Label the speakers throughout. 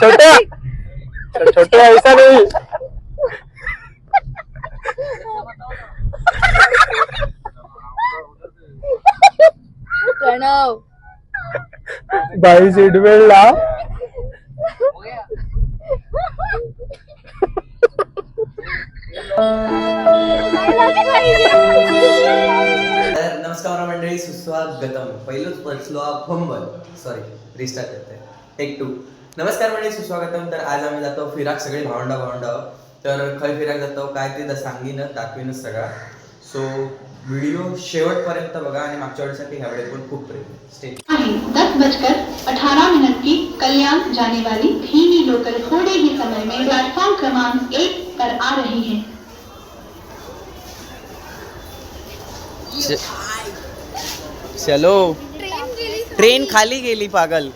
Speaker 1: छोटे छोटे ऐसा नहीं।
Speaker 2: प्रणव
Speaker 1: भाई सीट बेल्ट ला।
Speaker 3: नमस्कार मंडळी, सुस्वागतम. पहिलंच बसलो फंबल, सॉरी रिस्टार्ट करते, टेक 2. नमस्कार मंडळी, सुस्वागतम. तर आज आम्ही जातो फिराक, सगळे भावंडा. तर खय फिराक जातो काय ते सांगीनच दाखवीनच सगळा. सो व्हिडिओ शेवटपर्यंत बघा आणि मागच्या वेळेसाठी ह्यावेळी पण खूप प्रेम.
Speaker 4: 10:18 की कल्याण जाने वाली धीमी लोकल थोड़े ही समय में प्लेटफॉर्म क्रमांक 1 पर आ रही है.
Speaker 3: चलो, ट्रेन खाली गेली पागल.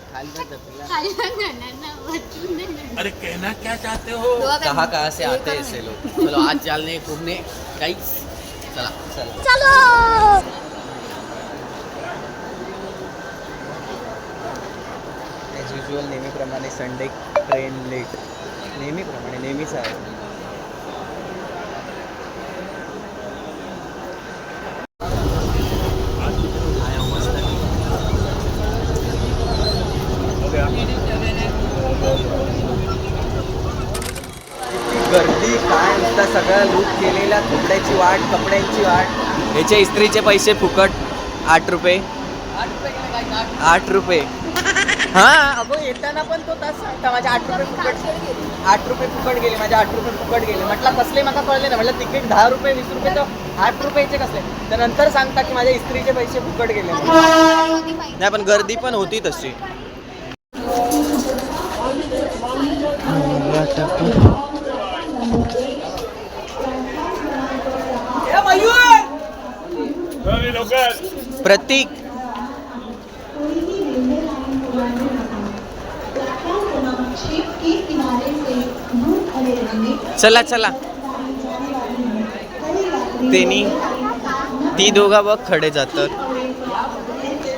Speaker 5: अरे कहना क्या चाहते हो?
Speaker 3: कहाँ से आते हैं ऐसे लोग.
Speaker 5: चलो आज चलने घूमने गाइस, चला
Speaker 2: चलो.
Speaker 3: ॲज युजल नेहमीप्रमाणे संडे ट्रेन लेट. नेहमीप्रमाणे नेहमीच आहे. गर्दी काय नुसता सगळं लूट केलेला. कपड्याची वाट, कपड्यांची वाट. याचे इस्त्रीचे पैसे फुकट. 8 रुपये. 8 रुपये. हा अगो येताना पण तो तास सांगता माझे 8 रुपये फुकट. 8 रुपये फुकट गेले माझे. 8 रुपये फुकट गेले. म्हटलं कसले मला कळले ना. म्हटलं तिकीट 10 रुपये 20 रुपये तर 8 रुपयाचे कसले. तर नंतर सांगता की माझ्या इस्त्रीचे पैसे फुकट गेले. नाही पण गर्दी पण होती तशी. प्रतीक चला चला. त्यांनी ती दोघा बघ खडे जातात.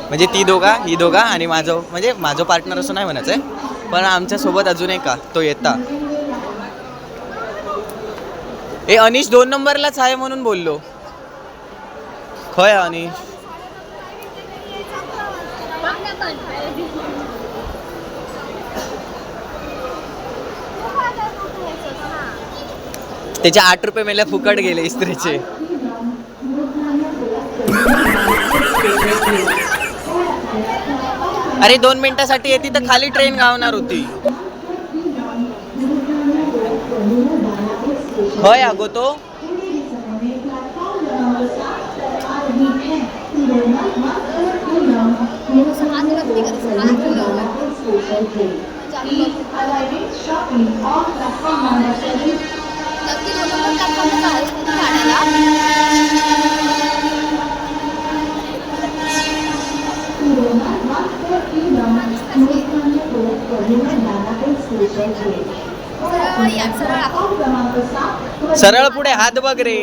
Speaker 3: म्हणजे ती दोघा, ही दोघा आणि माझं, म्हणजे माझं पार्टनर असं नाही म्हणायचंय, पण आमच्या सोबत अजून एक का तो येता. ए अनिश 2 नंबरलाच आहे म्हणून बोललो. खय अनिश. त्याचे 8 रुपये मेल्या फुकट गेले इस्त्रीचे. अरे 2 मिनिटासाठी येते तर खाली ट्रेन गावणार होती. खय अगो तो. सरळ पुढे हात बघ रे.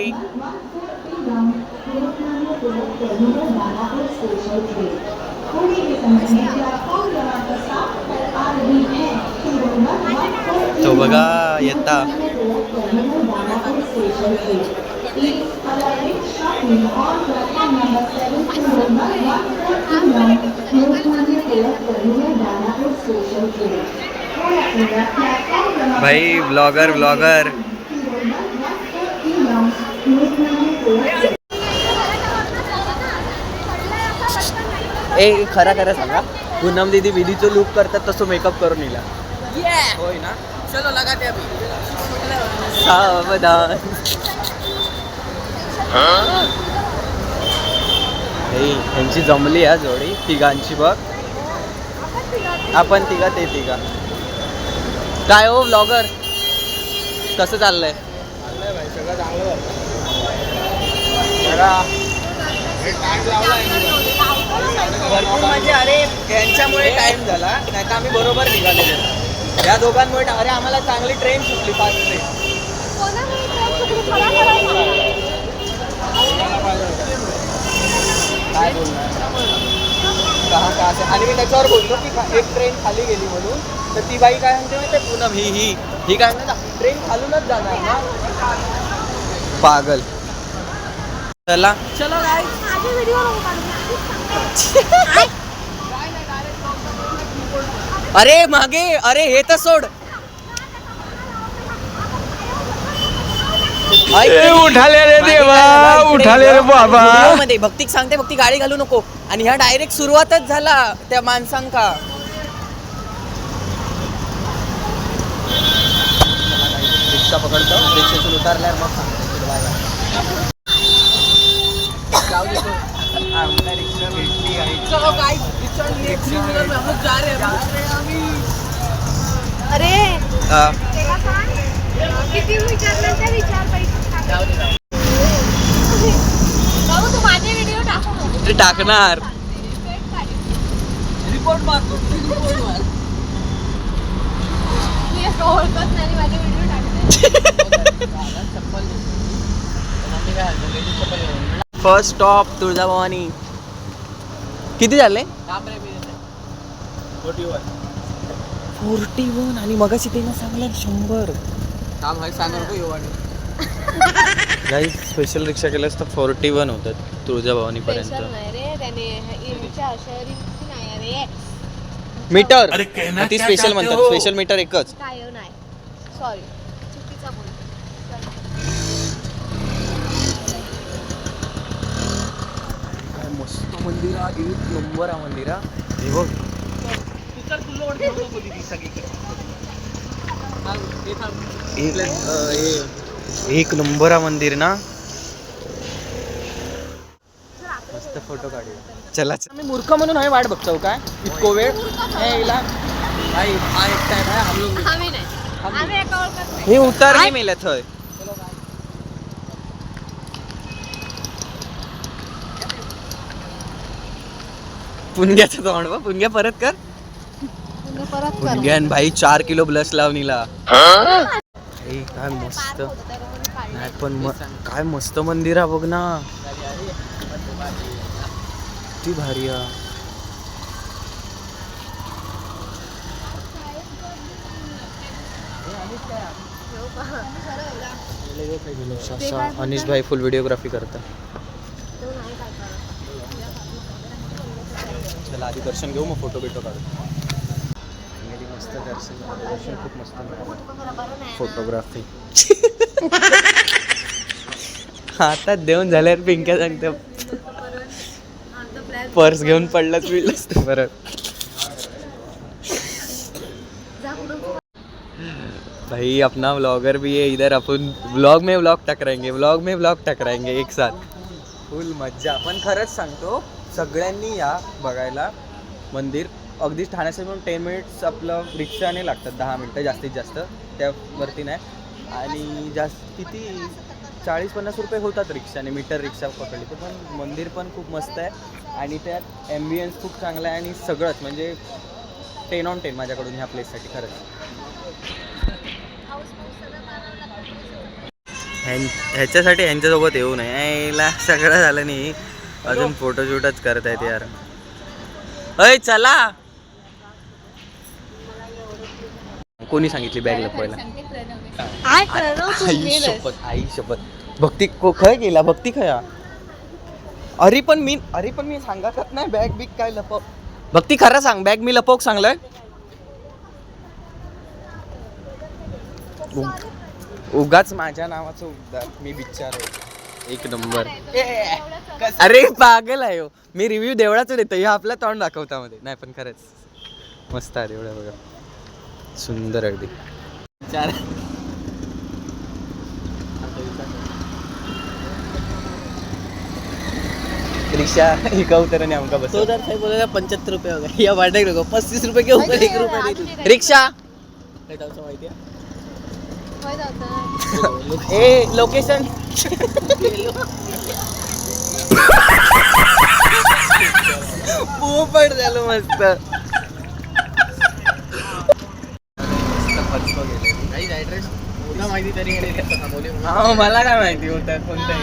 Speaker 3: तो बघा येता. भाई ब्लॉगर ब्लॉगर. ए खरा खरा सांगा, पूनम दीदी विधीचं लुक करतात तसं मेकअप करून येईल. होय ना.
Speaker 5: चलो लगाते अभी.
Speaker 3: सावधान. यांची जमली आहे जोडी तिघांची बघ. आपण तिघा ते तिघा. काय हो ब्लॉगर, कसं चाललंय?
Speaker 5: सगळं चांगलं
Speaker 3: भरपूर म्हणजे अरे यांच्यामुळे टाइम झाला, नाही तर आम्ही बरोबर निघालेलो. या दोघांमुळे अरे आम्हाला चांगली ट्रेन सुटली. 5 ट्रेन. काय बोलणार. कहा से आणि मी त्याच्यावर बोललो की एक ट्रेन खाली गेली म्हणून. तर ती बाई काय म्हणते माहिती आहे, पूनम ही काय म्हणते, ट्रेन खालूनच जाणार ना. पागल. चला चलो अरे मागे, अरे हे तर सोड.
Speaker 1: उठाले रे देवा, उठाले रे बाबा.
Speaker 3: मध्ये भक्ती सांगते, भक्ती गाडी घालू नको, आणि ह्या डायरेक्ट सुरुवातच झाला त्या माणसांका. रिक्षा पकडतो, रिक्षेतून उतरल्यावर मग सांगतो बाय बाय. रिक्षा भेटली आहे.
Speaker 2: अरे
Speaker 3: हा.
Speaker 2: तेव्हा सांग किती विचारलं ते विचार पैसे भाऊ तू माझे व्हिडिओ टाकू
Speaker 3: ते टाकणार.
Speaker 2: रिपोर्ट मारतो मी असं ओळखत नाही माझे व्हिडिओ टाकते.
Speaker 3: First stop Tuljabhavani. किती झाले? 41 आणि मगाशी त्यानं सांगलं 100. काही स्पेशल रिक्षा केल्यास तर 41 होतात तुळजाभवानी पर्यंत.
Speaker 2: नाही रे त्याने इमच्या शहरी नाही रे
Speaker 3: मीटर
Speaker 5: अरे कहना
Speaker 3: ती
Speaker 5: क्या
Speaker 3: स्पेशल
Speaker 5: चाहते
Speaker 3: म्हणतात,
Speaker 5: हो?
Speaker 3: स्पेशल मीटर एकच.
Speaker 2: काय नाही सॉरी चुकीचा बोल.
Speaker 3: काय मस्त मंदिर आहे, एक नंबर आहे मंदिर हा. हे बघ एक नंबर आहे मंदिर ना. मस्त फोटो काढूया. चला मी मूर्ख म्हणून आहे वाट बघतो काय इतको वेळ. हा एक टाइम आहे.
Speaker 2: आम्ही नाही आम्ही एका ओळखत नाही.
Speaker 3: हे उतारली मेल्या थंय. पुणग्याचं तोंड बा, पुणग्या परत कर.
Speaker 2: परत कर
Speaker 3: पुणग्यान भाई 4 किलो ब्लस लावणीला. काय मस्त. नाही पण काय मस्त मंदिर आहे बघ ना, किती भारी आहे. अनिश भाई फुल व्हिडिओग्राफी करतात. चला आधी दर्शन घेऊ, मग फोटो बिटो काढू. मस्त दर्शन खूप मस्त. फोटोग्राफी हातात देऊन झाल्यावर पिंक्या सांगते पर्स घेऊन पडलाच मिळलंच ते परत. भाई अपना व्लॉगर भी है इधर, अपन व्लॉग में व्लॉग टकराएंगे एक साथ. फुल मज्जा. पण खरंच सांगतो सगळ्यांनी या बघायला मंदिर. अगदीच ठाण्यासाठी पण 10 मिनिट्स आपलं रिक्षाने लागतात, 10 मिनटं जास्तीत जास्त, त्यावरती नाही. आणि जास्त किती 40-50 रुपये होतात रिक्षाने, मीटर रिक्षा पकडली तर. पण मंदिर पण खूप मस्त आहे आणि त्यात ॲम्बियन्स खूप चांगला आहे आणि सगळंच म्हणजे 10 on 10 माझ्याकडून ह्या प्लेससाठी खरंच. ह्याच्यासाठी ह्यांच्यासोबत येऊ नये, यायला सगळं झालं नाही अजून फोटोशूटच करतायत यार. अय चला. कोणी सांगितली बॅग लपवायला? आई शपथ भक्ती खय गेला, भक्ती खया. अरे पण मी सांगतच नाही बॅग बिग काय लपव. भक्ती खरं सांग, बॅग मी लपवक सांगलंय? उगाच माझ्या नावाचं उद्धार. मी बिचार एक नंबर. अरे पागल आहे हो, मी रिव्ह्यू देवळाचं देतो, ह्या आपला तोंड दाखवता मध्ये नाही. पण खरंच मस्त आहे देवळा बघा, सुंदर अगदी. रिक्षा एका उतराने आमका बस.
Speaker 5: 75 रुपये हो गए या वाटे 35 रुपये के ऊपर 1 रुपया नहीं दी.
Speaker 3: रिक्षा
Speaker 5: माहिती आहे
Speaker 3: ए लोकेशन पोपट झालं मस्त.
Speaker 5: ऍड्रेस पूर्ण माहिती तरी
Speaker 3: हा मला काय माहिती होतं कोणतं.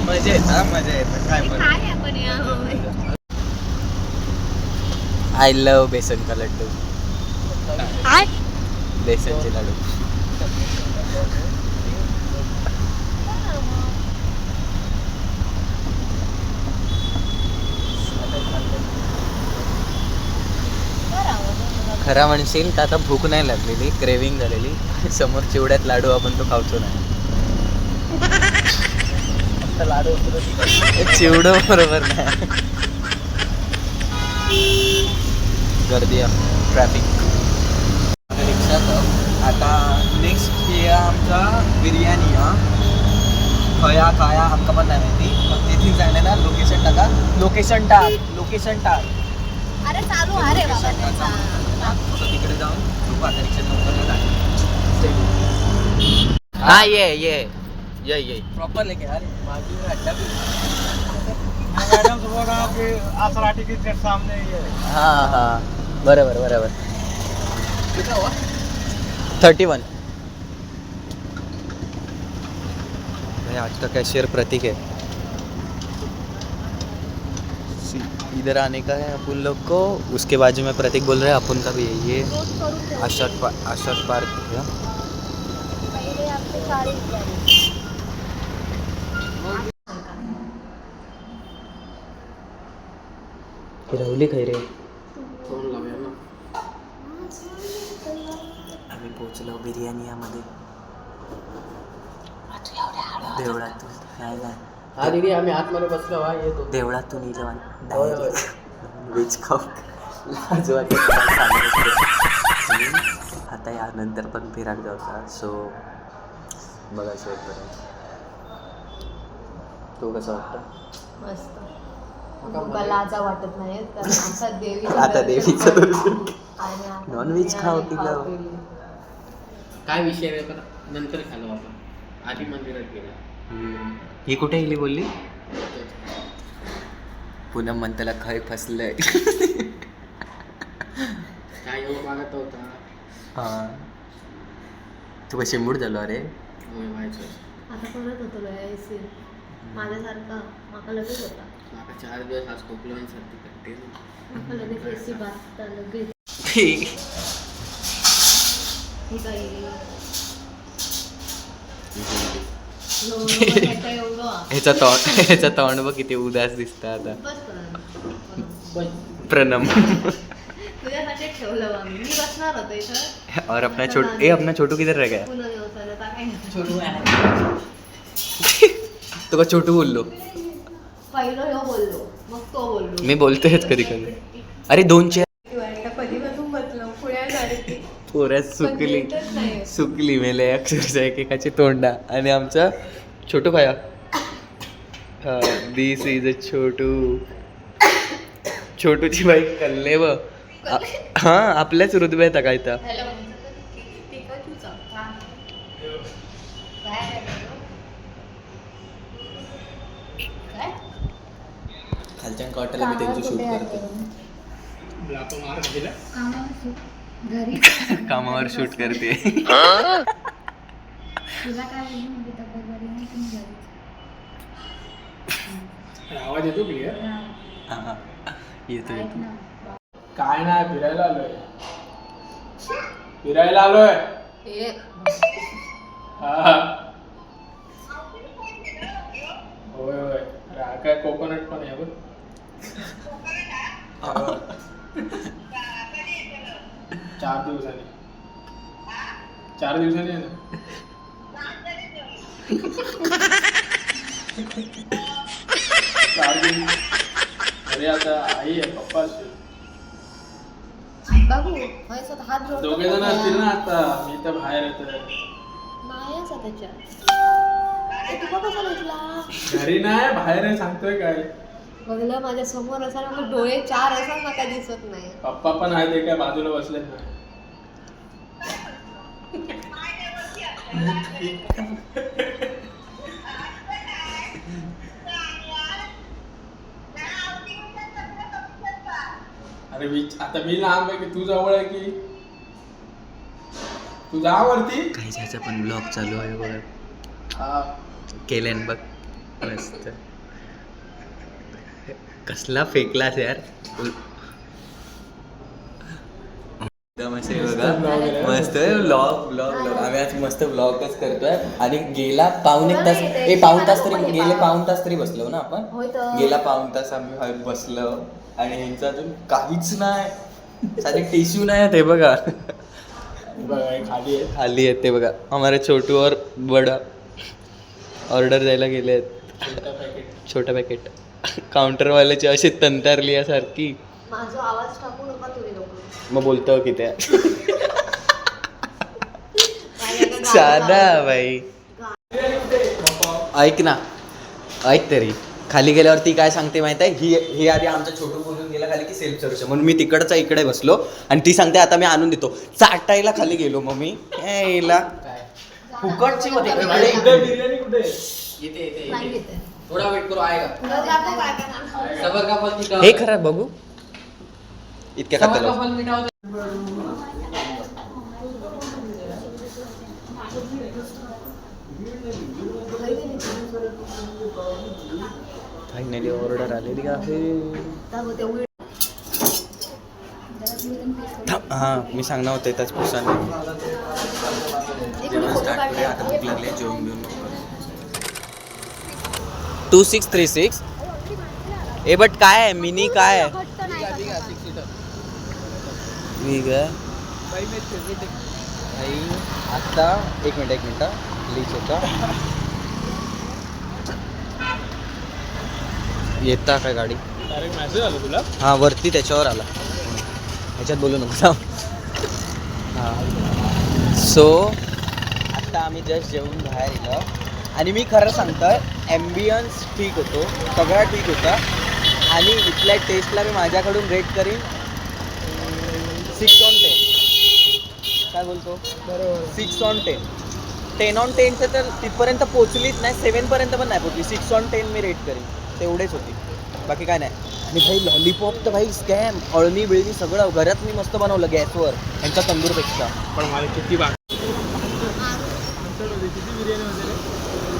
Speaker 3: मजा येतं मजा येतं काय पण.
Speaker 2: काय आपण या
Speaker 3: आय लव बेसन का लड्डू.
Speaker 2: काय
Speaker 3: बेसनचे लाडू. खरा म्हणशील तर आता भूक नाही लागलेली, क्रेविंग झालेली. समोर चिवड्यात लाडू आपण तो खावतो नाही.
Speaker 5: लाडू
Speaker 3: चिवडं बरोबर नाही. गर्दी आहे, ट्रॅफिक. रिक्षात आता नेक्स्ट हे आमचा बिर्याणी. खया खाया आमका पण नाही माहिती. पण तिथे जाणे ना लोकेशन टाका. लोकेशन टाक.
Speaker 2: अरे चालू अरे बाबा त्यांचा.
Speaker 3: तिकडे जाऊन बघू आता रिक्षा नंबर. हा ये
Speaker 5: प्रॉपर लेके यार बाजू में अड्डा भी
Speaker 3: हाँ बरोबर.
Speaker 5: कितना हुआ
Speaker 3: 31. भाई आज का कैशियर प्रतीक है. इधर आने का है अपन लोग को. उसके बाजू में प्रतीक बोल रहे हैं अपन का भी है. ये अशोक पार्क है.
Speaker 2: पहिले आपले साडी विचारली.
Speaker 3: राहुली खैरे.
Speaker 5: फोन लावूया ना.
Speaker 3: आम्ही पोहोचलो बिर्याणीमध्ये. देवळातून नाही
Speaker 5: हा दीदी आम्ही आतमध्ये बसलो. हा येतो
Speaker 3: देवळातून इथं
Speaker 5: होय, होय.
Speaker 3: व्हेज खाऊ लाज वाटते. आता यानंतर पण फिराक जाऊचा. सो बघा शेवटपर्यंत. तो कसं वाटतं?
Speaker 2: मस्त. मला लाजा वाटत नाही कारण आमचा देवी
Speaker 3: आता देवीचं दर्शन.
Speaker 2: आणि आता
Speaker 3: नॉनव्हेज खाऊ पिलं.
Speaker 2: पिलं.
Speaker 5: काय विषय आहे पण नंतर खालो आपण. आधी मंदिरात गेला.
Speaker 3: ही कुठे गेली बोलली? पूनम म्हणताला खय फसलंय.
Speaker 5: काय एवढं मागत होता.
Speaker 3: हां तू कशी मूड झालो अरे.
Speaker 5: होय व्हायचं.
Speaker 2: आता परत होतो यायचे माझ्यासारखा. माका लगेच होता.
Speaker 5: माका 4 दिवस आज खोकलो आणि सर्दी करते.
Speaker 2: माका लगेच एसी बाजता लगेच.
Speaker 3: ठीक.
Speaker 2: ही काही
Speaker 3: ह्याचा तोंड बघ किती उदास दिसतं आता. प्रणम.
Speaker 2: तुझ्यासाठी ठेवलं आम्ही. मी बसणार होतो इथं.
Speaker 3: और अपना छोटू किधर रह गया?
Speaker 2: पुन्हा व्यवसायाला टाकायचं.
Speaker 5: छोटू आहे.
Speaker 3: तो का छोटू बोललो?
Speaker 2: पहिलं ह्यो बोललो मग तो बोललो.
Speaker 3: मी बोलतोयच कधी कधी. अरे 2 चेअर
Speaker 2: कधीपासून बसलो पुढे झाली.
Speaker 3: पोऱ्यात सुकली मेले अक्षरशः एकेकाची तोंडा. आणि आमचा छोटू भाया. दिस इज अ छोटूची बाई कल्ले व हा आपल्याच रुतब्यात काय तर. खालच्या कॉटला मी त्यांची शूट करते. कामावर शूट करते.
Speaker 5: आवाज येतो क्लिअर.
Speaker 3: हा येतो.
Speaker 5: काय नाही फिरायला आलोय. हा होय. काय कोकोनट पण आहे बघ. 4 दिवसांनी. 4 दिवसांनी आहे ना. 4 दिवस. अरे आता आई आहे पप्पा असतील.
Speaker 2: बाबू माझ्यासोबत हात जोडतो.
Speaker 5: दोघे जण असतील ना आता. मी तर बाहेर येतो.
Speaker 2: नाही असा त्याच्या. तू का कसा बसला?
Speaker 5: घरी नाही बाहेर आहे सांगतोय काय.
Speaker 2: बघलं माझ्या समोर असा ना डोळे 4 असा मला दिसत नाही.
Speaker 5: पप्पा पण आहे ते काय बाजूला बसलेत नाही. अरे आता मी लांब आहे की तू जवळ आहे की तू जा वरती.
Speaker 3: काही पण ब्लॉग चालू आहे बघा.
Speaker 5: हा
Speaker 3: केले बघ मस्त. कसला फेकलास यार. मस्त आहे बघा. मस्त ब्लॉग आम्ही आज मस्त ब्लॉगच करतोय. आणि गेला पाऊण तास तरी बसलो ना आपण. गेला पाऊण तास आम्ही बसलो आणि ह्यांचं अजून काहीच नाही. साधे टिश्यू नाही ते बघा. खाली आहेत ते बघा. हमारे छोटू और बडा ऑर्डर द्यायला गेले आहेत. छोटा पॅकेट. काउंटरवाल्याची अशी तंतारली यासारखी.
Speaker 2: माझा आवाज टाकू नका तुम्ही लोक.
Speaker 3: मग बोलतो की त्या साधा बाई. ऐक ना, ऐक तरी. खाली गेल्यावरती काय सांगते माहिती आहे. ही आधी आमचा छोटू बोलून गेला खाली की सेल्फ सर्व्हिस म्हणून मी तिकडचा इकडे बसलो आणि ती सांगते आता मी आणून देतो. चाटायला खाली गेलो मग मी फुकटची होती.
Speaker 5: थोडा वेट करो आएगा.
Speaker 3: हे खरं बघू इतक्या खात्याला. फायनली ऑर्डर आलेली आहे. हां मी सांगणार होते त्याच पुसाने जेवण स्टार्ट करूया. आता भूक लागली. जेवण घेऊन 2636. ए बट काय आहे मिनी काय आहे आता. एक मिनिट प्लीज होता येता काय गाडी.
Speaker 1: तुला
Speaker 3: हां वरती त्याच्यावर आला. ह्याच्यात बोलू नको. हां सो आत्ता आम्ही जस्ट जेवून बाहेर गेलो आणि मी खरं सांगतोय ॲम्बियन्स ठीक होतो. सगळा ठीक होता. आणि इथल्या टेस्टला मी माझ्याकडून रेट करीन 6/10. काय बोलतो बरोबर. 6/10. 10/10 तर तिथपर्यंत पोचलीच नाही. 7पर्यंत पण नाही पोचली. 6/10 मी रेट करीन. तेवढेच होती. बाकी काय नाही. आणि भाई लॉलीपॉप तर भाई स्कॅम. अळणी बिळणी सगळं घरात मी मस्त बनवलं गॅसवर यांच्या तंदूरपेक्षा.
Speaker 1: पण मला किती बाकी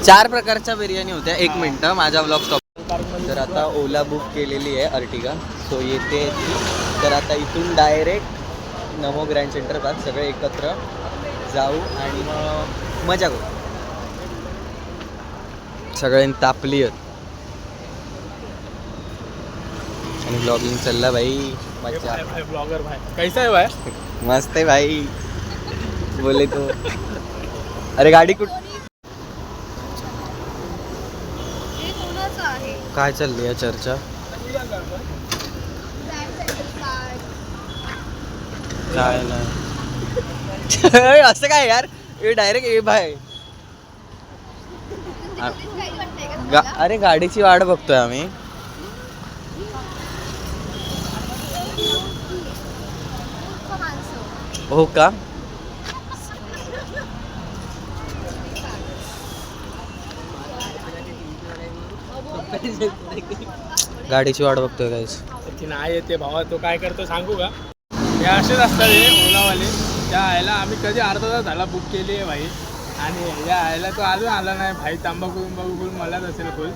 Speaker 3: 4 प्रकारच्या बिर्याणी होत्या. 1 मिनटं माझा ब्लॉग स्टॉप. तर आता ओला बुक केलेली आहे अर्टिगा. सो येते तर आता इथून डायरेक्ट नमो ग्रँड सेंटर पास सगळे एकत्र जाऊ आणि मग मजा करू. सगळ्यांनी तापली आहेत आणि ब्लॉगिंग चालला भाई. मजा.
Speaker 1: ब्लॉगर भाई कैसा है भाई.
Speaker 3: मस्त आहे भाई. बोले तो अरे गाडी कुठ काय चालली आहे चर्चा. काय नाही असं काय यार. हे डायरेक्ट ए भाई. अरे गाडीची वाट बघतोय आम्ही. हो का. गाडीची वाट बघतोय गाईस.
Speaker 1: ती नाही येते भावा. तो काय करतो सांगू का. हे असेच असतात हे ओलावाले. त्या आयला आम्ही कधी अर्धा तास झाला बुक केली आहे भाई. आणि या आयला तो अजून आला नाही भाई. तांबाखू मलाच असेल फुल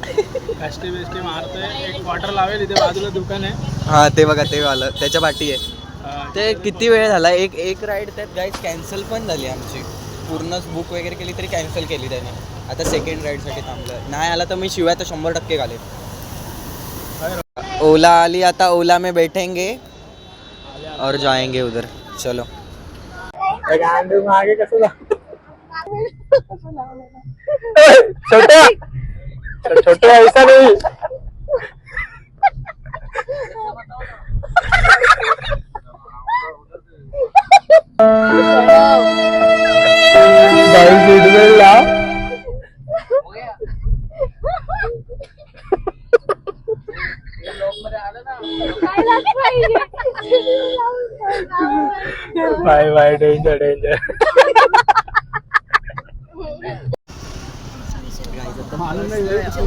Speaker 1: कष्टी बिष्टी मारतोय. एक क्वार्टर लावेल इथे बाजूला दुकान आहे.
Speaker 3: हा ते बघा ते आलं त्याच्या पाठी आहे. ते किती वेळ झाला. एक राईड त्यात गाईस कॅन्सल पण झाली आमची. पूर्णच बुक वगैरे केली तरी कॅन्सल केली त्याने. आता सेकंड राईडसाठी थांबलं. नाही आला तर मी शिवाय तर 100% घालेन. ओला आली आता. ओला में बैठेंगे और जाएंगे उधर. चलो.
Speaker 1: छोटे ऐसा नहीं. बाय डेंजर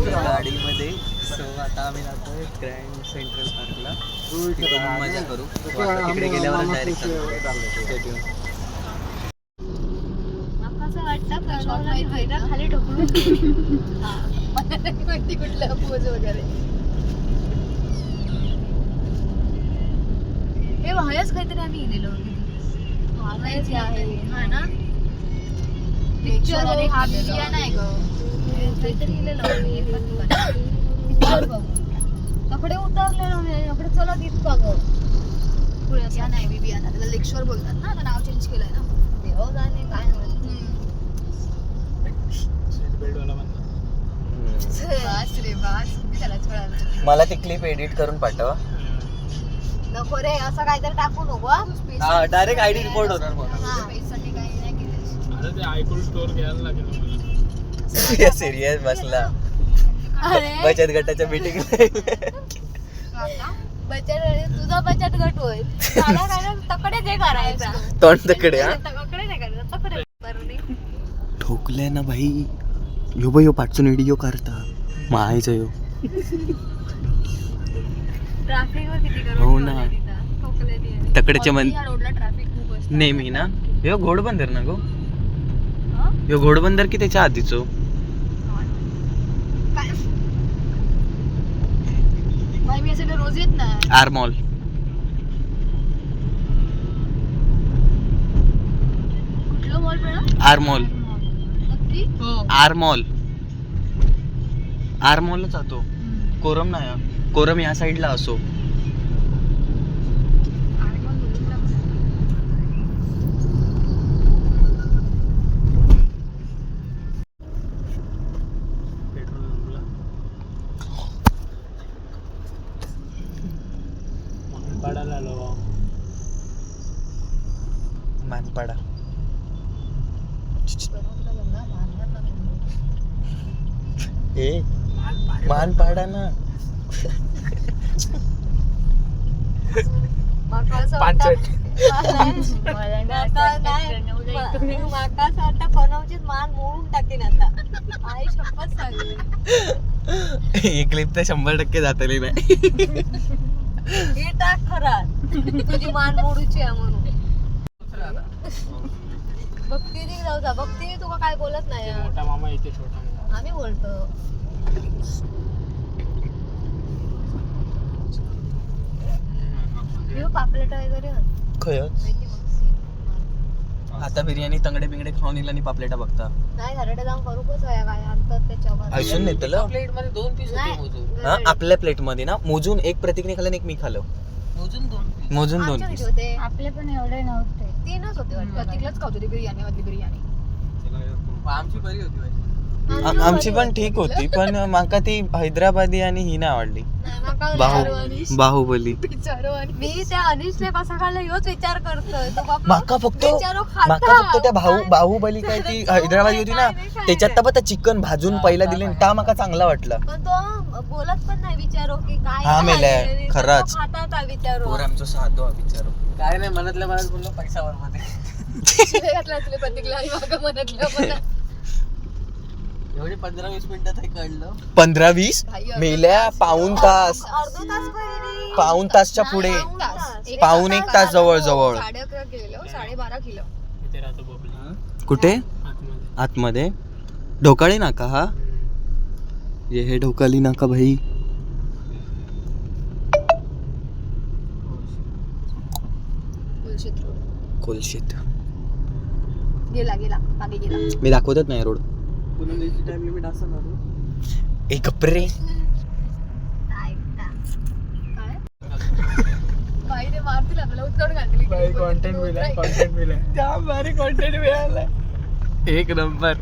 Speaker 3: गाडीमध्ये. सो आता आम्ही जातोय ग्रँड सेंट्रल पार्कला. तिकडून मजा करू. तिकडे गेल्यावर डायरेक्ट
Speaker 2: शॉर्ट माहिती ना खाली ढकलून हा, मला नाही माहिती कुठलं पोज वगैरे. हे बाहेरच काहीतरी आम्ही गेलेलो बाहेरच आहे हा ना पिक्चर अरे हा बिया नाही ग काहीतरी गेलेलो पिक्चर बघू कपडे उतरले ना कपडे चला तिथं बघ पुढे नाही बिबिया ना त्याला लेक्चर बोलतात ना आता नाव चेंज केलंय ना देव जाणे काय
Speaker 1: बेल्टवाला बंद.
Speaker 2: बास रे बास त्यालाच कळालं
Speaker 3: मला ती क्लिप एडिट करून पाठव.
Speaker 2: नको रे असं काहीतरी टाकू नको
Speaker 3: हा डायरेक्ट आयडी रिपोर्ट होणार मग.
Speaker 2: साठी काही नाही केलं
Speaker 1: अरे ते आयकून स्टोर घ्यायला लागेल मला.
Speaker 3: सिरियस बसला
Speaker 2: अरे
Speaker 3: बचत गटाच्या मीटिंगला.
Speaker 2: बचत तुझा बचत गट होय मला काय ना तकडे जे करायचा
Speaker 3: तोंड तकडे हा
Speaker 2: तकडे नाही करायचं तकडे बरोबर
Speaker 3: ठोकले ना भाई. यो बाई यो पाठचून व्हिडिओ करता मायचं यो.
Speaker 2: ट्रॅफिक वर किती करून
Speaker 3: हो ना.
Speaker 2: ठेवलंय तिथं. ठोकलेली आहे.
Speaker 3: तकडेच्या मन
Speaker 2: या रोडला ट्रॅफिक खूप असतं
Speaker 3: नेहमी ना. यो घोडबंदर ना गो.
Speaker 2: हा?
Speaker 3: यो घोडबंदर की त्याच्या आधीचो.
Speaker 2: काय भाई मी असं रोज येत नाही
Speaker 3: आर मॉल.
Speaker 2: कुठलं मॉल पण
Speaker 3: आर मॉल.
Speaker 2: नक्की
Speaker 3: आर मॉल. आर मॉलच जातो. कोरम नाही. कोरम या साईडला असो.
Speaker 1: पेट्रोल संपलं. मानपाडाला आलो.
Speaker 3: मानपाडा. ए मानपाडा ना.
Speaker 1: पाचट.
Speaker 2: मान मोडून टाकेन आता आई शपथ सांगली
Speaker 3: ही क्लिप तर 100% जातली नाही.
Speaker 2: हे टाक खरा तुझी मान मोडूची आहे म्हणून भक्तीने जाऊ भक्तीने तुका काय बोलत नाही
Speaker 1: मोठा मामा इथे छोटा मामा.
Speaker 2: आम्ही बोलतो पापलेट वगैरे
Speaker 3: खयच आता बिर्याणी तंगडे बिंगडे खाऊन येईल आणि पापलेटा बघता.
Speaker 2: नाही घराडे जाऊन करू कसं काय आणतात त्याच्यावर
Speaker 3: ऐसून नेतलं.
Speaker 5: प्लेट मध्ये 2 पीस होते मोजून.
Speaker 3: हा आपल्या प्लेट मध्ये ना मोजून एक प्रतीकने खाल्लं आणि एक मी खाल्लं.
Speaker 5: मोजून 2 पीस.
Speaker 3: मोजून 2
Speaker 2: आमच्या
Speaker 3: पीस.
Speaker 2: किती होते आपले पण एवढे नव्हते 3च होते वाटतं प्रत्येकलाच खाऊ होती बिर्याणी मधली बिर्याणी
Speaker 5: आमची बरी होती भाई.
Speaker 3: आमची पण ठीक होती पण माका ती हैदराबादी आणि ही नाही आवडली. बाहुबली.
Speaker 2: मी त्या अनिशने कसा खाल्ला ह्योच विचार करतोय तो बाबा
Speaker 3: माका फक्त त्या बाहुबली काय ती हैदराबादी होती ना त्याच्यात तर चिकन भाजून पहिला दिले ता माका चांगला वाटला.
Speaker 2: पण तो बोलत पण नाही विचारो की काय
Speaker 3: हा मेल्या,
Speaker 2: आहे, तो
Speaker 3: खरंच.
Speaker 2: खातात विचारो
Speaker 3: आमचं साधो विचारो.
Speaker 5: काय नाही मनातल्या मनात बोललो पैसा मध्ये.
Speaker 2: शिव्या घातल्या असले प्रतीकला आणि मागं मनातलं पण
Speaker 5: एवढे 15-20 मिनिटात हे कळलं.
Speaker 3: 15-20 मेल्या पाऊण तास.
Speaker 2: अर्धा तास पहिली.
Speaker 3: पाऊण तासच्या पुढे. पाऊण एक तास जवळ जवळ.
Speaker 2: 11:30 किलो 12.5 किलो
Speaker 1: इथे राहतो बोबली
Speaker 3: कुठे
Speaker 1: आतमध्ये.
Speaker 3: आतमध्ये ढोकाळी नाका. हा ये हे ढोकाळी नाका भाई. कोलशेत
Speaker 2: गेला मागे गेला
Speaker 3: मी दाखवतच नाही रोड.
Speaker 5: पुनमची टाइम लिमिट असं ना.
Speaker 3: एक गप्रे.
Speaker 2: बाईने मारतील आपल्याला उचलून घातली
Speaker 1: भाई कंटेंट मिळाला. कंटेंट मिळाला. जाम भारी कंटेंट मिळाला. एक नंबर.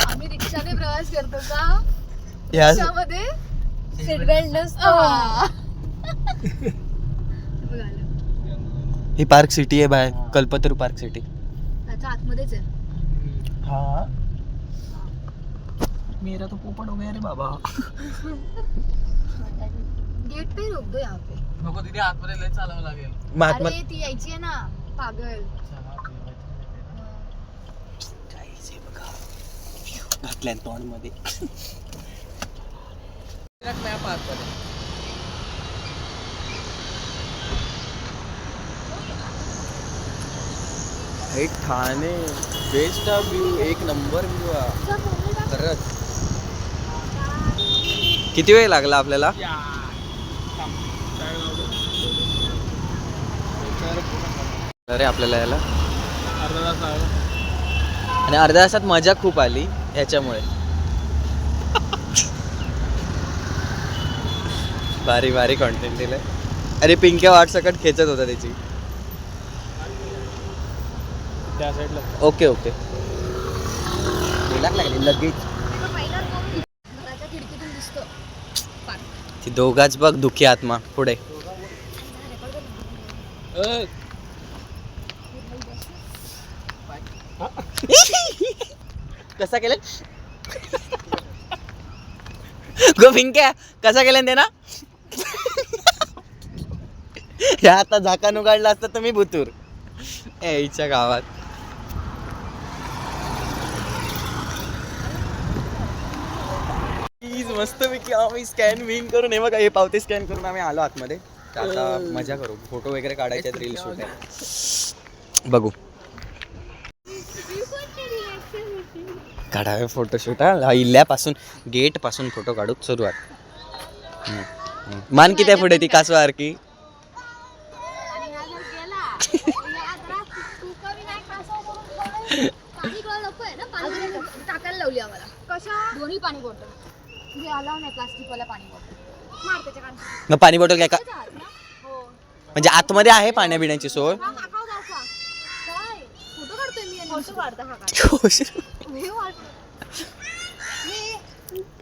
Speaker 2: आम्ही रिक्षाने प्रवास करतो का
Speaker 3: या
Speaker 2: रिक्षामध्ये सीट बेल्ट नसतो
Speaker 3: ही पार्क सिटी आहे बाय कल्पतरू पार्क सिटी.
Speaker 2: त्याच्या आतमध्येच आहे
Speaker 3: हाँ मेरा तो पोपट हो गया रे बाबा.
Speaker 2: गेट पे रोक दो यहाँ पे
Speaker 5: नको तिथे आतमध्ये लय चालावं लागेल.
Speaker 3: महात्मा
Speaker 2: अरे ती यायची आहे ना पागल
Speaker 3: घातल्या तोंड मध्ये.
Speaker 5: मॅप आतमध्ये.
Speaker 3: हे ठाणे बेस्ट व्ह्यू, एक नंबर व्ह्यू खरंच. किती वेळ लागला आपल्याला?
Speaker 1: या थांब. काय लावलं?
Speaker 3: अरे आपल्याला याला
Speaker 1: अर्धा तास लागला.
Speaker 3: आणि अर्ध्या तासात मजा खूप आली ह्याच्यामुळे. भारी भारी कॉन्टेंट दिलंय. अरे पिंक्या वाटसकट खेचत होता त्याची.
Speaker 1: त्या साईडला
Speaker 3: ओके ओके लागली लगेच.
Speaker 2: घराच्या खिडकीतून दिसतो पार्क.
Speaker 3: ती दोघाच बघ दुखी आत्मा. पुढे कसा केलं गो पिंक्या, कसा केलं ते ना. ह्या आता झाकान उघडला असता तर मी भुतूर याच्या गावात. प्लीज मस्तपैकी आम्ही स्कॅन विन करून हे बघा, हे पावते स्कॅन करून आम्ही आलो आतमध्ये. आता मजा करू, फोटो वगैरे काढायचे, रील शूट आहे. बघू काढावे फोटोशूट. हा इल्ल्यापासून गेट पासून फोटो काढू सुरुवात. मान किती आहे पुढे ती कासवासारखी.
Speaker 2: टाकायला लावली आम्हाला. कशा? दोन्ही पाणी बॉटल. म्हणजे अलाव नाही प्लास्टिकवाला पाणी बॉटल. मार त्याच्या कान.
Speaker 3: मग पाणी बॉटल काय का
Speaker 2: हो.
Speaker 3: म्हणजे आतमध्ये आहे पाण्या बिण्याची सोय.
Speaker 2: काय फोटो काढतोय मी. फोटो काढता हा काय?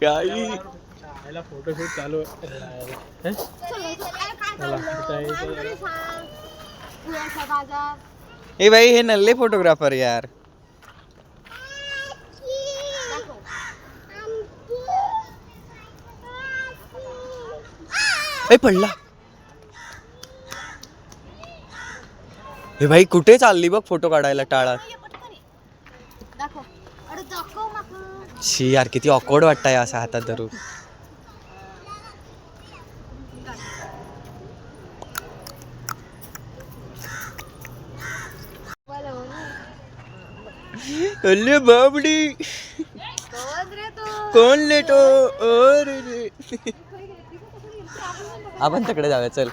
Speaker 3: काही
Speaker 1: याला फोटोशूट चालू आहे.
Speaker 3: ए भाई हे नल्ले फोटोग्राफर यार. ए पडला. हे भाई कुठे चालली बघ फोटो काढायला टाळा. शी यार किती ऑकवर्ड वाटतंय असं हातात धरून. अल्ले बाबडी कोण लेटो. अरे आपण तिकडे जाऊया चल.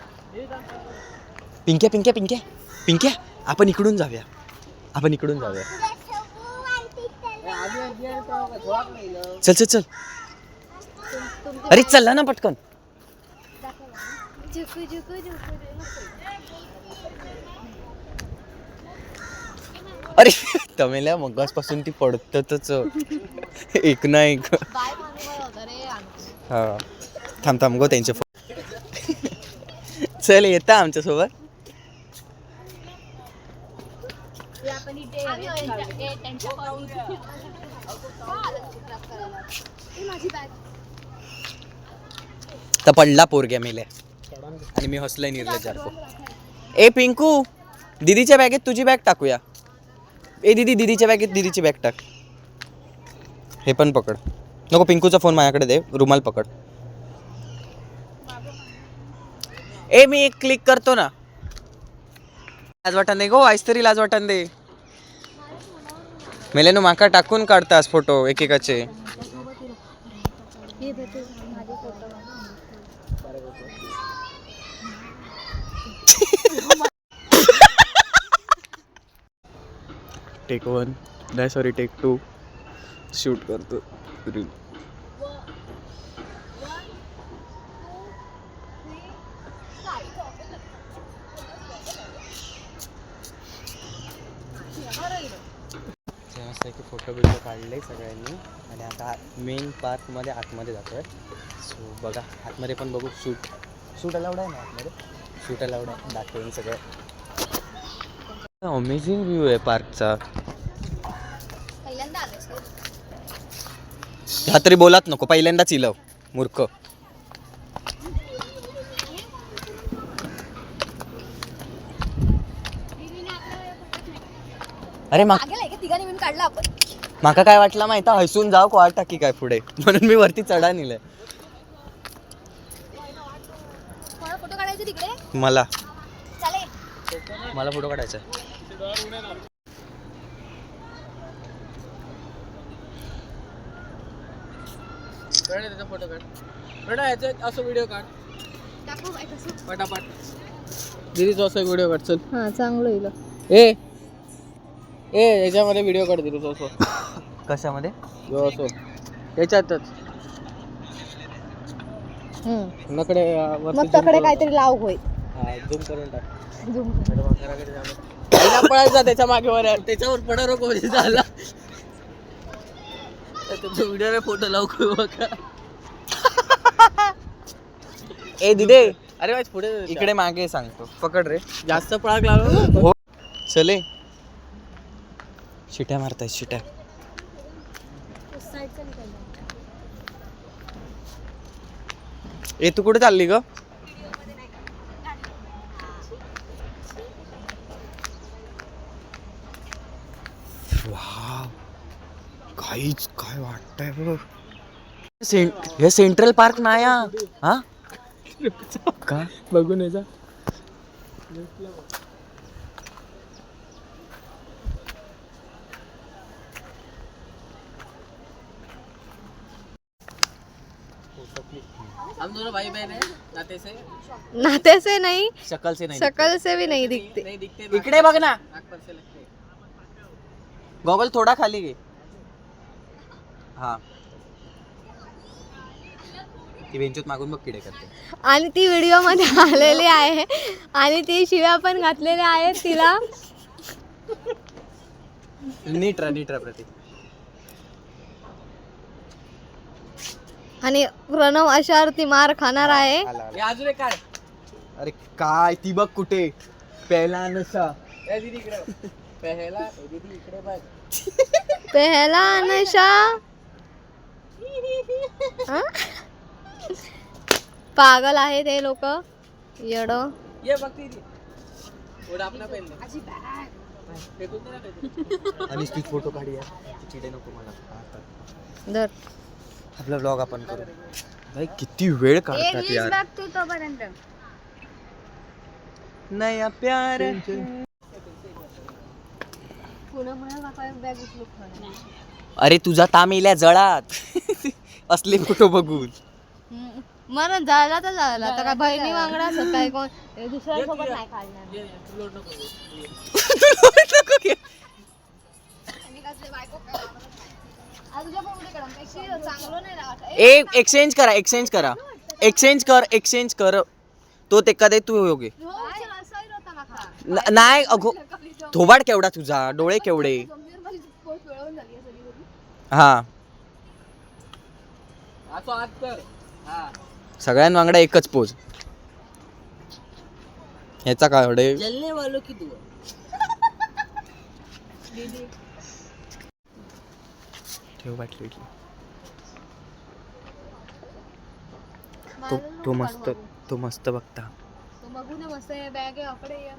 Speaker 3: पिंक्या पिंक्या पिंक्या पिंक्या आपण इकडून जाऊया. आपण इकडून जाऊया. चल चल चल. अरे चल ना पटकन. अरे तमेल्या मगासपासून ती पडतच एक ना एक. हा थांब थांब गो त्यांचे चल येता आमच्या सोबत. तर पडला पोरग्या मेल्या आणि मी हसलोय निर्लज्ज. ए पिंकू दीदीच्या बॅगेत तुझी बॅग टाकूया. ए दीदी दीदीच्या बॅगेत दीदीची बॅग टाक. हे पण पकड. नको पिंकूचा फोन माझ्याकडे दे. रुमाल पकड. ए मी एक क्लिक करतो ना. लाज वाटण दे गो. आईस तरी लाज वाटण दे. मेलेनो माका टाकून काढतास फोटो एकेकाचे. टेक 1 नाही सॉरी टेक 2 शूट करतो. की फोटो बिटो काढले सगळ्यांनी आणि आता मेन पार्कमध्ये आतमध्ये जातो आहे. सो बघा आतमध्ये पण बघू. शूट अलाउड आहे ना आतमध्ये. शूट अलाउड आहे. दाखवेन सगळं. अमेझिंग व्ह्यू आहे पार्कचा. हा तरी बोलात नको. पहिल्यांदाच इलव मूर्ख. अरे
Speaker 2: काढला आपण.
Speaker 3: माका काय वाटलं माहिती हसून जाऊ को टाकी काय पुढे म्हणून मी वरती चढा नेलंय.
Speaker 2: फोटो काढायचे तिकडे
Speaker 3: मला
Speaker 2: चालेल.
Speaker 3: मला फोटो काढायचा.
Speaker 5: प्रणय त्याचा फोटो काढ. प्रणय याचा असं व्हिडिओ काढ
Speaker 2: टाकू बाई कसं.
Speaker 5: पटापट. दिदीचा असं व्हिडिओ काढ चल.
Speaker 2: हा चांगलं येईल.
Speaker 5: याच्यामध्ये व्हिडिओ काढ दिदीचा असं.
Speaker 3: कशामध्ये?
Speaker 5: असं याच्यातच नकडे
Speaker 2: मग तकडे काहीतरी लाव होईल.
Speaker 5: झूम करून टाक.
Speaker 2: झूम
Speaker 5: पळायचा त्याच्या मागे वर त्याच्यावर पडा नको झाला व्हिडिओ फोटो लावू बघा.
Speaker 3: ए दिदे
Speaker 5: अरे वाच पुढे
Speaker 3: इकडे मागे सांगतो. पकड रे.
Speaker 5: जास्त पळाक लागलो.
Speaker 3: हो चले. शिट्या मारताय शिट्या. ए तू कुठे चालली ग? काहीच काय वाटतंय बघ. हे सेंट्रल पार्क नाही हा का
Speaker 1: बघून याचा.
Speaker 5: हम दोनों भाई बहन हैं नाते से.
Speaker 2: नाते से नहीं,
Speaker 3: शकल से नाही.
Speaker 2: शकल से भी नहीं दिखते.
Speaker 5: नहीं दिखते.
Speaker 3: इकडे बघ ना.
Speaker 5: नाक पर से लगते.
Speaker 3: गॉगल थोडा खाली घे. हा ती बेंचोत मागून बघ किडे करते.
Speaker 2: आणि ती व्हिडिओ मध्ये आलेली आहे आणि ती शिव्या पण घातलेल्या आहेत तिला.
Speaker 3: नीट राहा प्रतीक.
Speaker 2: आणि प्रणव अशावरती मार खाणार आहे.
Speaker 5: हे अजून एक काढ.
Speaker 3: अरे काय ती बघ कुठे. पहिला नशा.
Speaker 5: ए दीदी इकडे. पहला दीदी इकडे बघ.
Speaker 2: पहला नशा. हा? पागल आहे ते लोक. येड.
Speaker 5: ये बघ दीदी. थोडा अपना पहले. फेकून दे ना फेकून.
Speaker 3: आणि स्टिक फोटो काढूया. चिडे नको मला.
Speaker 2: धर.
Speaker 3: आपला व्लॉग आपण करू. भाई किती वेळ काढतात यार.
Speaker 2: तू तोपर्यंत.
Speaker 3: नया प्यार. अरे तुझा ताम येल्या जळात. असले फोटो बघून.
Speaker 2: मरण झाला तर झाला. तर काय बहिणी वांगडा असत काय कोण दुसऱ्या सोबत नाही काढणार.
Speaker 5: ये तू लोड नको.
Speaker 3: ए एक्सचेंज कर. तो ते कधी तू योगे नाही अगो. थोबाड केवढा तुझा. डोळे केवढे. हा
Speaker 5: असं हात कर. हा
Speaker 3: सगळ्यांवांगडा एकच पोज. ह्याचा काय एवढे.
Speaker 5: जलने वालों की दुआ.
Speaker 3: ठेव बाटली. तो मस्त बघता.
Speaker 2: बघू ना मस्त आहे. बॅग आहे. अकडे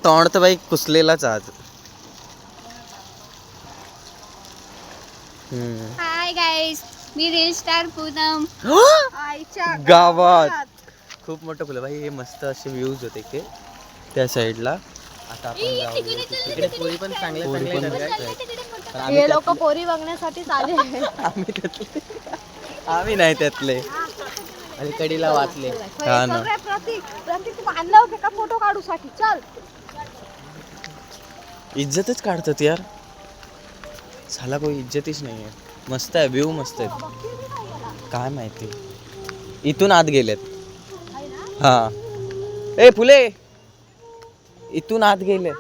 Speaker 3: तोंड तर बाई कुसलेलाच आज.
Speaker 2: हाय गाईज, मी रील स्टार पूनम. आईच्या
Speaker 3: गावात खूप मोठं फुलं भाई. हे मस्त असे व्ह्यूज होते की त्या साईडला. आता आपण जाऊ
Speaker 5: इकडे पोरी पण चांगले
Speaker 2: हे लोक पोरी बघण्यासाठी आले.
Speaker 3: आम्ही नाही त्यातले.
Speaker 5: आणि कडीला वाचले.
Speaker 3: हा ना.
Speaker 2: प्रतीक बांधला होते का फोटो काढूसाठी. चल
Speaker 3: इज्जतच काढतात यार. साला कोई इज्जतच नाही आहे. मस्त आहे व्ह्यू. मस्त आहे. काय माहिती इथून आत गेलेत. हा ए फुले इथून आत गेले.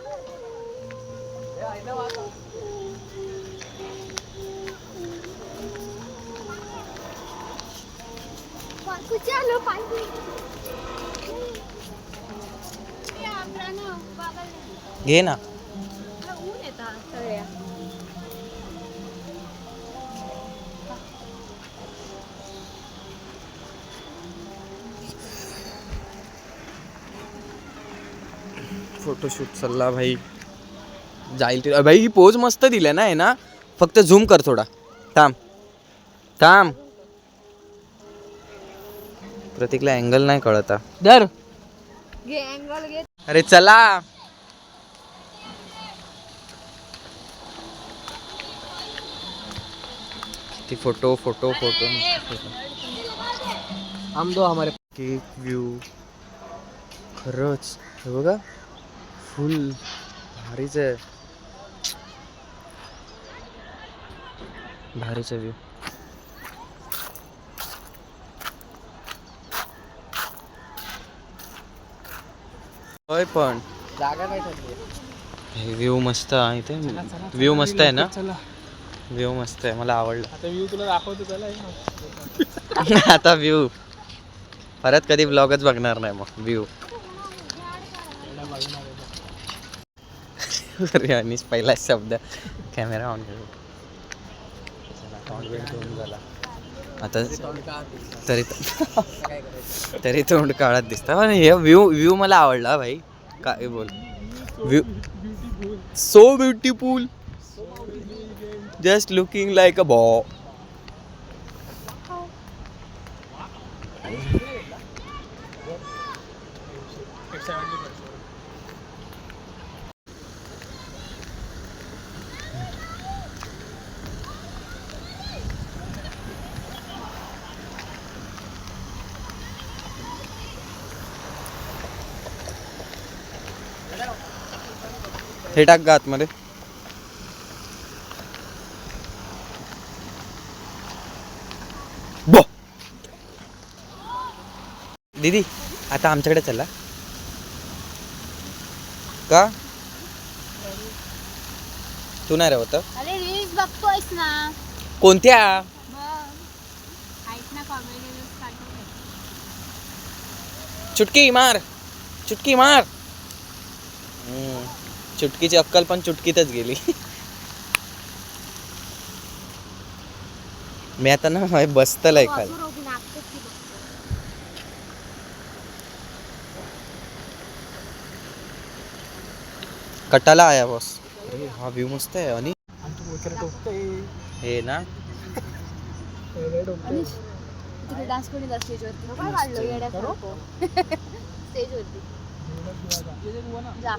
Speaker 3: घे ना. फोटोशूट चालला भाई. जाईल ते भाई. ही पोज मस्त दिल्या ना. आहे ना. फक्त झूम कर थोडा. थांब. प्रतीकला अँगल नाही कळता.
Speaker 5: धर.
Speaker 2: घे अँगल घे.
Speaker 3: अरे चला. वरती फोटो फोटो फोटो
Speaker 5: हम दो हमारे
Speaker 3: केक व्ह्यू खरंच हे बघा फुल भारीच आहे भारीचा व्ह्यू होय पण
Speaker 5: जागा काय ठरली
Speaker 3: व्ह्यू मस्त आहे इथे व्ह्यू मस्त आहे ना
Speaker 1: चला
Speaker 3: व्ह्यू मस्त आहे मला आवडलं
Speaker 1: आता व्ह्यू तुला दाखवतो चला ये ना.
Speaker 3: आता व्ह्यू परत कधी ब्लॉगच बघणार नाही मग व्ह्यू
Speaker 1: एवढा बघणार आहे.
Speaker 3: अरे अनिश पहिला शब्द कॅमेरा ऑन करू झाला आता तरी तरी तोंड काळात दिसतं पण हे व्ह्यू मला आवडला भाई काय बोल view so beautiful just looking like a बॉ हे टाक का आतमध्ये बो दीदी आता आमच्याकडे चला का तू नाही राहत
Speaker 2: अरे रील्स बघतोयस ना
Speaker 3: कोणत्या
Speaker 2: ऐक ना कॉमेडी
Speaker 3: चुटकी मार चुटकी मार चुटकीची अक्कल पण चुटकीतच गेली मी आता ना बसतल ऐकाल कटाला आया बॉस अरे हा व्ह्यू मस्त आहे आणि हे ना
Speaker 2: तिथे डान्स कोणी स्टेजवरती काय काढलं येड्यासारखं स्टेजवरती जा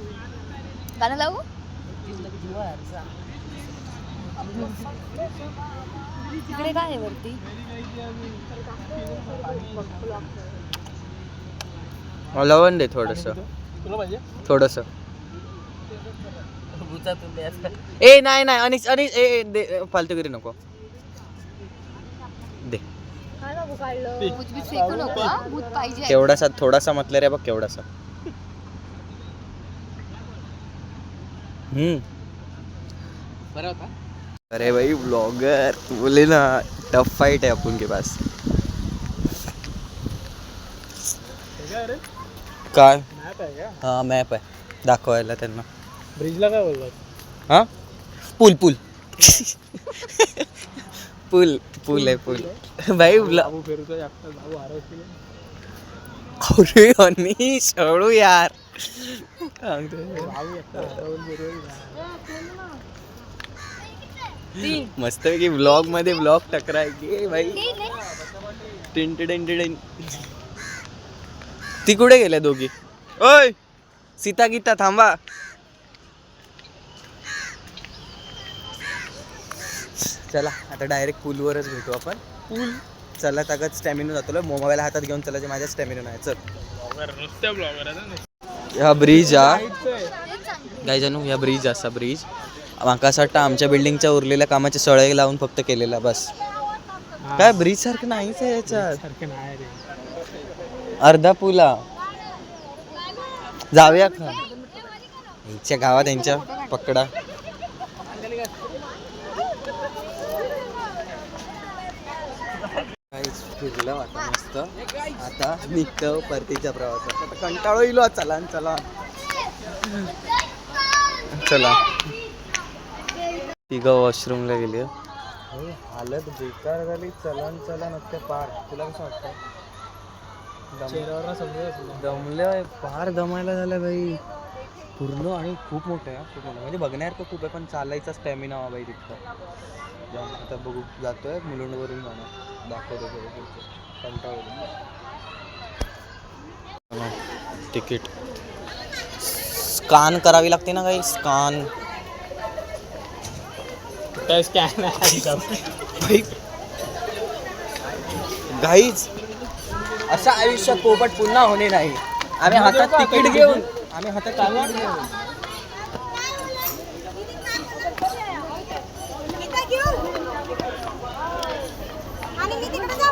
Speaker 2: गाणं लावू तिकडे काय आहे वरती
Speaker 3: लवण दे थोडस
Speaker 1: तुला पाहिजे
Speaker 3: थोडस
Speaker 5: भूतातून द्यायचं
Speaker 3: ए नाही नाही अनिश अनिश ए दे फालतूगिरी नको दे
Speaker 2: काय नको काढलं भूत बीत फेकू नको हा? भूत पाहिजे
Speaker 3: केवढासा थोडासा म्हटलं रे बघ केवढासा
Speaker 5: बरं होता
Speaker 3: अरे भाई ब्लॉगर बोले ना टफ फाइट है अपन के पास
Speaker 1: हे काय रे
Speaker 3: काय
Speaker 1: मॅप आहे का
Speaker 3: हा मॅप आहे दाखवायला त्यांना
Speaker 1: ब्रिजला काय बोलतात
Speaker 3: हा पूल पूल पूल पूल आहे पूल भाई
Speaker 1: बाबू फिरतोय एकटा बाबू हरवतील
Speaker 3: अरे अनिश हळू यार सांगतोय.
Speaker 1: बाबू एकटा हरवून बरोबर
Speaker 3: मस्त की ब्लॉग मध्ये ब्लॉग टकराय की भाई टिंट टिंट टिंट ती कुठे गेल्या दोघी ओय सीता गीता थांबा चला आता डायरेक्ट पूलवरच भेटू आपण पूल चला ताकद स्टॅमिना जातो मोबाईल हातात घेऊन चला माझ्या स्टॅमिना नाही चल
Speaker 1: ब्लॉगर नुसत्या ब्लॉगर आहे ना
Speaker 3: ह्या ब्रिज हा
Speaker 1: जायचं
Speaker 3: काय जाणू ह्या ब्रिज असा ब्रिज माका असं वाटतं आमच्या बिल्डिंगच्या उरलेल्या कामाचे सळे लावून फक्त केलेला बस काय ब्रिज सारखं नाहीच आहे याच्यात
Speaker 1: सारखं नाही रे
Speaker 3: अर्धा पुला जाऊया का यांच्या गावात यांच्या पकडा फिरलं आता मस्त आता निघतं परतीच्या प्रवासात आता कंटाळो येलो चला चला चला तिघं वॉशरूमला गेली हालत बेकार झाली चलन चला नसते पार तुला कसं वाटतं
Speaker 1: चेहऱ्यावर समजत
Speaker 3: दमलं फार दमायला झालं बाई पूर्ण आणि खूप मोठं आहे खूप मोठं म्हणजे बघण्यासारखं खूप आहे पण चालायचा स्टॅमिना हवा बाई तिथं आता बघू जातोय मुलुंडवरून जाणार दाखवतो कंटाळो तिकीट स्कॅन करावी लागते ना काही स्कॅन
Speaker 1: काय स्कॅन आहे
Speaker 3: भाई घाईच असं आयुष्यात पोपट पुन्हा होणे नाही. आम्ही हातात तिकीट घेऊन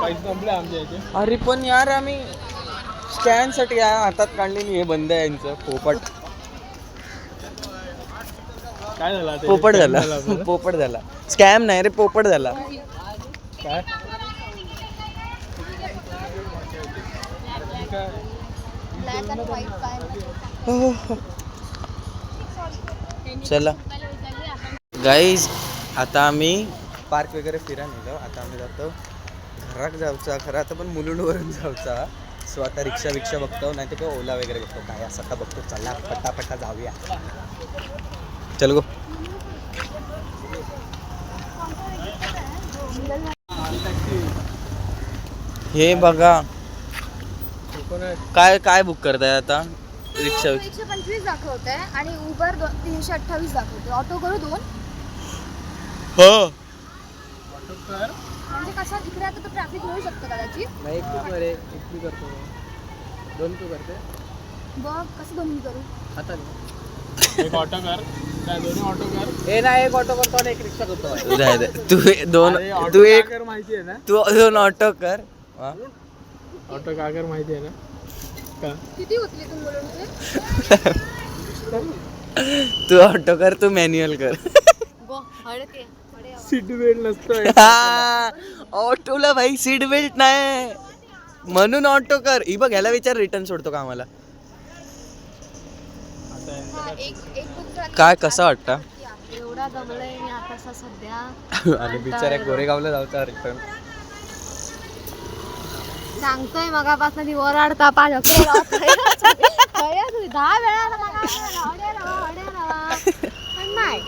Speaker 1: पैसे संपले आमच्या इथे.
Speaker 3: अरे पण यार आम्ही स्कॅन साठी हातात काढलेली हे बंद आहे यांचं पोपट.
Speaker 1: काय झालं आता?
Speaker 3: पोपट झाला
Speaker 1: आपलं?
Speaker 3: पोपट झाला. स्कॅम नाही रे, पोपट झाला.
Speaker 1: काय
Speaker 2: ब्लॅक आणि व्हाईट काय
Speaker 3: चला गाईज, आता आम्ही पार्क वगैरे फिरायला निघलो. आता आम्ही जातो घरात जाऊचा. खरं आता पण मुलुंडवरून जाऊचा. सो आता रिक्षा बघतो, नाही तर काय ओला वगैरे बघतो. काय असं का बघतो. चला पटापटा जाऊया. चल गो. हे बघा काय काय बुक करताय आता. रिक्षा
Speaker 2: 125 दाखवत आहे आणि उबर 328 दाखवते. ऑटो करू 2
Speaker 3: हो.
Speaker 2: म्हणजे कसं इकडे आता तर ट्रॅफिक होऊ शकतं कदाचित.
Speaker 5: नाही एक तू करे, एक मी करतो, 2 तू करते.
Speaker 2: बघ कसं 2 मी करू.
Speaker 5: हाताने
Speaker 1: एक ऑटो कर. काय दोन्ही ऑटो कर.
Speaker 5: हे ना, एक ऑटो करतो आणि एक रिक्षा करतो.
Speaker 3: तू दोन
Speaker 1: अरे, ऑटो
Speaker 3: तू एक
Speaker 1: का कर माहिती आहे ना.
Speaker 3: तू दोन ऑटो कर. हा?
Speaker 1: ऑटो का कर माहिती आहे ना. का
Speaker 2: किती उतली तू मुलुंडचे?
Speaker 3: तू ऑटो कर, तू मॅन्युअल कर.
Speaker 2: गो हडके
Speaker 1: सीट बेल्ट नसतो.
Speaker 3: ऑटोला भाई सीट बेल्ट नाही म्हणून ऑटो कर. ही बघ, ह्याला विचार रिटर्न सोडतो का आम्हाला.
Speaker 2: एक बुक झाली.
Speaker 3: काय कसं वाटतं.
Speaker 2: एवढा दमलंय मी आता सध्या.
Speaker 3: आणि बिचाऱ्या गोरेगावला जाऊचा रिटर्न.
Speaker 2: सांगतोय मगापासून ती ओरडता 10 वेळा पण नाही.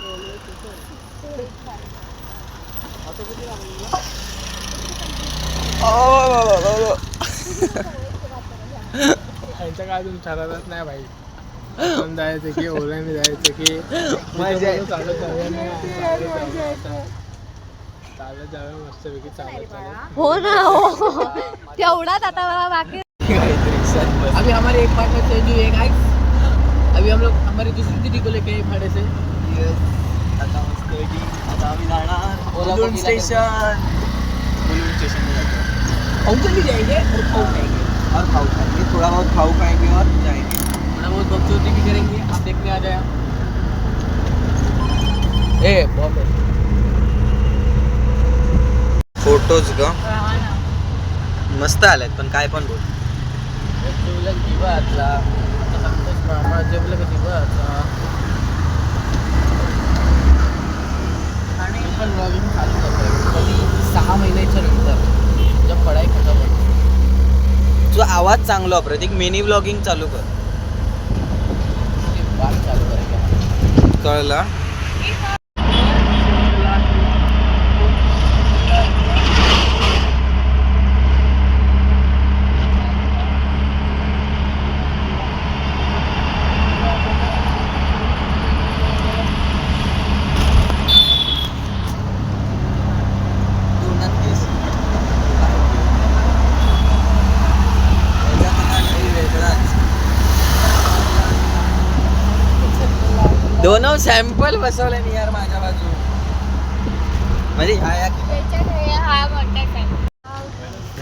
Speaker 1: त्यांच्या काय अजून ठरवलंच नाही भाई. आपण जायचं की ओल्याने जायचं की चालत जाऊया मस्तपैकी चालत.
Speaker 2: हो ना हो. तेवढाच आता मला बाकी.
Speaker 5: अभी हमारे एक पार्टनर से जो है गाइस, अभी हम लोग हमारी दूसरी दीदी को लेके भाड़े से
Speaker 3: आता मस्तपैकी आता आम्ही जाणार
Speaker 5: ओला
Speaker 3: मुलुंड स्टेशन. मुलुंड स्टेशन
Speaker 5: खाऊ के भी जाएंगे और खाऊ खाएंगे,
Speaker 3: और खाऊ खाएंगे. थोड़ा बहुत खाऊ खाएंगे और जाएंगे.
Speaker 5: थोड़ा बहुत खूबसूरती भी करेंगे. आप देखने आ जाए. ए बॉम्बे
Speaker 3: फोटोज ग मस्त आलेत, पण काय पण बोल.
Speaker 5: जेवलं जीवातला आता सांगतोस मामा, जेवलं का जीवातला. आणि पण ब्लॉगिंग चालू करतोय कधी 6 महिन्याच्या नंतर, जब पढाई खतम होती.
Speaker 3: तुझा आवाज चांगला वापर. एक मिनी ब्लॉगिंग चालू कर.
Speaker 5: ते बात चालू करायचं.
Speaker 3: कळला. दोन सॅम्पल बसवले नाही यार माझ्या बाजू. म्हणजे ह्या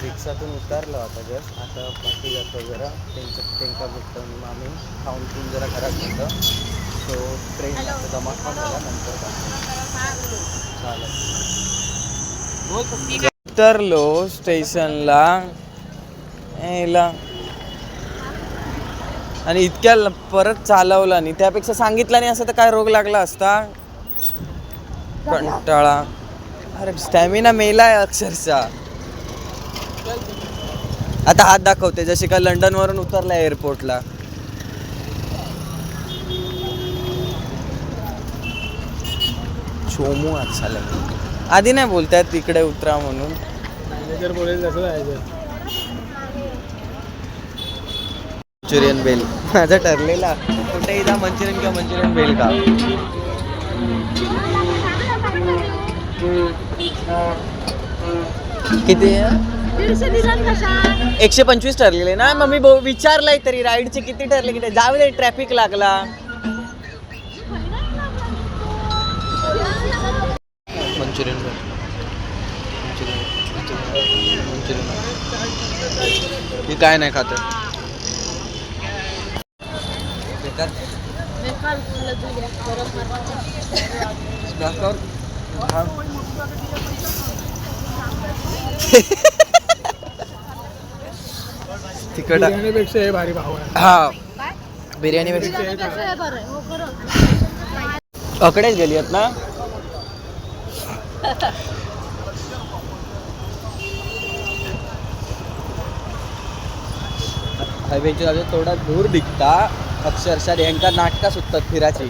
Speaker 3: रिक्षातून उतरलो आता जस्ट. आता बाकी जातो जरा त्यांचा भेटतो. आम्ही खाऊन पिऊन जरा घरात घेतो. सो ट्रेन जमा पण झाला नंतर चालेल. उतरलो स्टेशनला यायला आणि इतक्या परत चालवला नाही. त्यापेक्षा सांगितलं नाही असं तर काय रोग लागला असता. कंटाळा. अरे स्टॅमिना मेलाय अक्षरशः. आता हात दाखवते जसे काय लंडन वरून उतरला एअरपोर्टला. छोमू आज झालं. आधी नाही बोलतायत तिकडे उतरा म्हणून.
Speaker 1: मॅनेजर बोलेल तसं जायचं.
Speaker 3: मंचुरियन बेल माझा ठरलेला. कुठे इथं मंचुरियन किंवा मंचुरियन बेल का. किती आहे
Speaker 2: 150 दिला कशा
Speaker 3: 125 ठरलेले ना. मग मी विचारलंय तरी राईडचे किती ठरले किती. जाऊ दे, ट्रॅफिक लागला. मंचुरियन हे काय नाही खात. तिकट
Speaker 1: बिर्याणीपेक्षा हे भारी भाव आहे.
Speaker 3: हा बिर्याणी अकडेच गेली आहेत ना. हायवेची जागे थोडा दूर दिखता. अक्षरशः यांका नाटका सुटतात फिराची.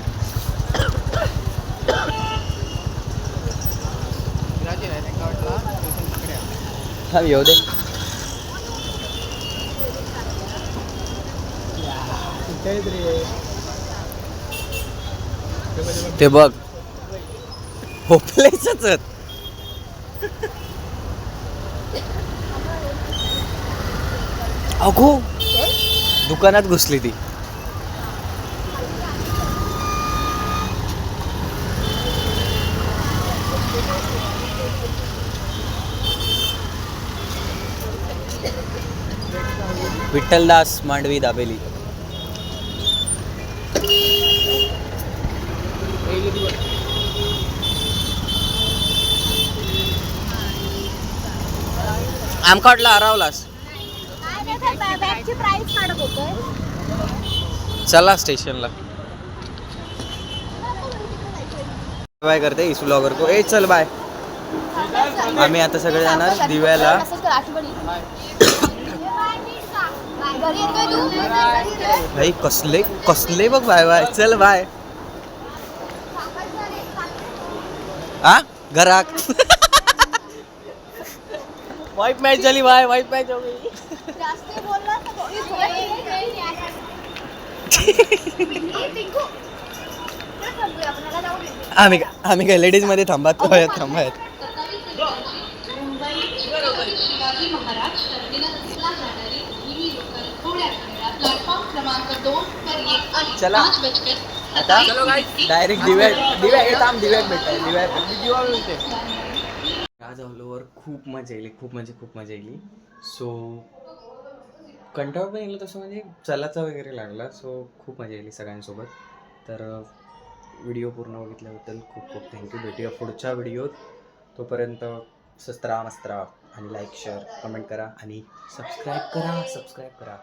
Speaker 3: हा येऊ दे. ते बघ होपलेच. अगो दुकानात घुसली ती. विठ्ठलदास मांडवी दाबेली. आमकाडला हरवलास.
Speaker 2: बॅगची प्राइस काढत होतोय.
Speaker 3: चला स्टेशनला. बाय करते इस ब्लॉगर को. ए चल बाय. आम्ही आता सगळे जाणार दिव्याला. भाई कसले कसले बघ. Bye bye. चल बाय. हा घरात वाईट मॅच झाली. बाय वाईट मॅच हो गई. आम्ही काय लेडीज मध्ये थांबत थांबत.
Speaker 4: शिवाजी महाराज टर्मिनसला जाणारी ही लोकल थोड्या वेळात प्लॅटफॉर्म क्रमांक 2 पर येत आहे.
Speaker 3: चला.
Speaker 4: 5:27
Speaker 3: आता डायरेक्ट दिव्यात थांब. दिव्यात भेटाय. दिव्यात आज ऑलओव्हर खूप मजा येईल. खूप म्हणजे खूप मजा येईल. सो कंटाळ पण येईल तसं म्हणजे चलाचा वगैरे लागला. सो खूप मजा येईल सगळ्यांसोबत. तर व्हिडिओ पूर्ण बघितल्याबद्दल खूप खूप थँक्यू. भेटूया पुढच्या व्हिडिओत. तोपर्यंत सस्त्रा मस्त्रा आणि लाईक शेअर कमेंट करा आणि सबस्क्राईब करा.